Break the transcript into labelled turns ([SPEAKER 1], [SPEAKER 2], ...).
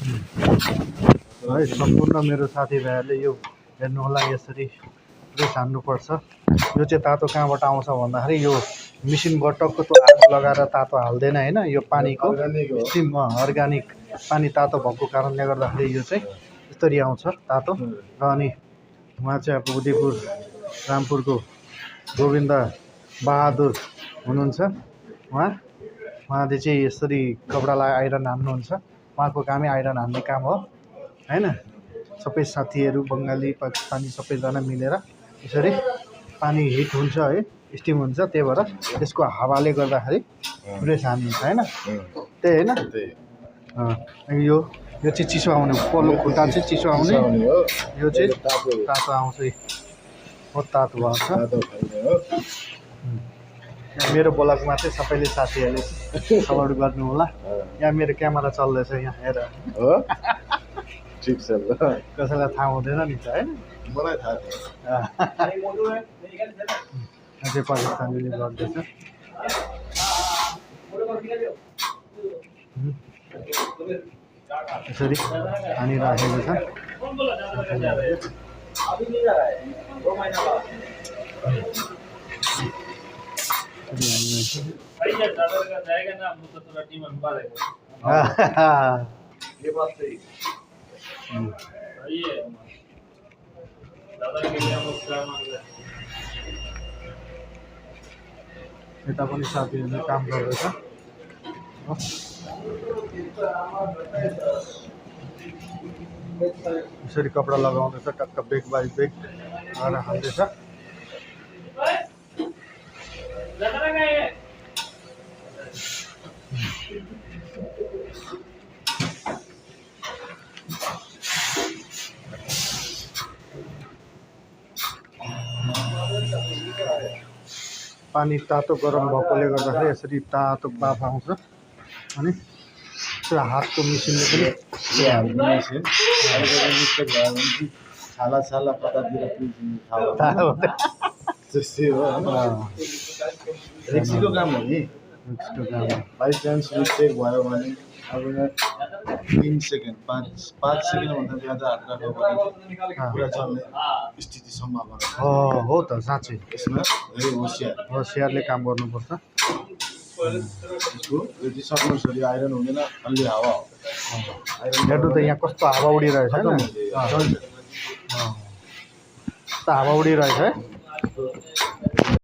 [SPEAKER 1] है। सम्पूर्ण मेरो साथीभाइहरूले यो हेर्नु होला, यसरी प्रेस हान्नुपर्छ। यो चाहिँ तातो कहाँबाट आउँछ भन्दाखेरि यो मिसिनबाट टक्क त्यो आगो लगाएर तातो हाल्दैन होइन, यो पानीको स्टिम अर्ग्यानिक पानी तातो भएको कारणले गर्दाखेरि यो चाहिँ यसरी आउँछ तातो। र अनि उहाँ चाहिँ अब उदयपुर रामपुरको गोविन्द बहादुर हुनुहुन्छ। उहाँले चाहिँ यसरी कपडालाई आइरन हान्नुहुन्छ। उहाँको कामै आइरन हान्ने काम हो होइन। सबै साथीहरू बङ्गाली पाकिस्तानी सबैजना मिलेर यसरी पानी हिट हुन्छ है, स्टिम हुन्छ, त्यही भएर त्यसको हावाले गर्दाखेरि प्रेस हानिन्छ होइन, त्यही होइन। यो चाहिँ चिसो आउने, पल्लो खुट्टा चाहिँ चिसो आउने, यो चाहिँ तातो आउँछ। बहुत तातो भएको छ। मेरो ब्लगमा चाहिँ सबैले साथीहरूले सपोर्ट गर्नु होला। यहाँ मेरो क्यामेरा चल्दैछ, यहाँ हेर
[SPEAKER 2] हो ठिक छ ल।
[SPEAKER 1] कसैलाई थाहा हुँदैन नि त होइन,
[SPEAKER 2] मलाई थाहा छ।
[SPEAKER 1] अझै पाकिस्तानीले गर्दैछ। यसरी हानिराखेको छ। यता पनि साथीहरूले काम गर्दैछ। यसरी कपडा लगाउँदैछ, टक्क बेग बाई बेग गरेर हाल्दैछ। पानी तातो गरम भएकोले गर्दाखेरि यसरी तातो बाफ आउँछ। अनि त्यो हातको मिसिनले पनि
[SPEAKER 2] छाला छाला कतातिर त्यस्तै हो। रिक्सीको काम हो नि, बाई चान्स मिस्टेक भयो भने अब 3 सेकेन्ड 5 सेकेन्डभन्दा ज्यादा हात राख्यो भने पुरा चल्ने स्थिति सम्भावना
[SPEAKER 1] हो त साँच्चै।
[SPEAKER 2] यसमा धेरै
[SPEAKER 1] होसियारले काम गर्नुपर्छ।
[SPEAKER 2] यसको यदि सक्नुहोस् आइरन हुँदैन, अलि हावा हो।
[SPEAKER 1] हेर्नु त यहाँ कस्तो हावा उडिरहेछ, हावा उडिरहेछ है।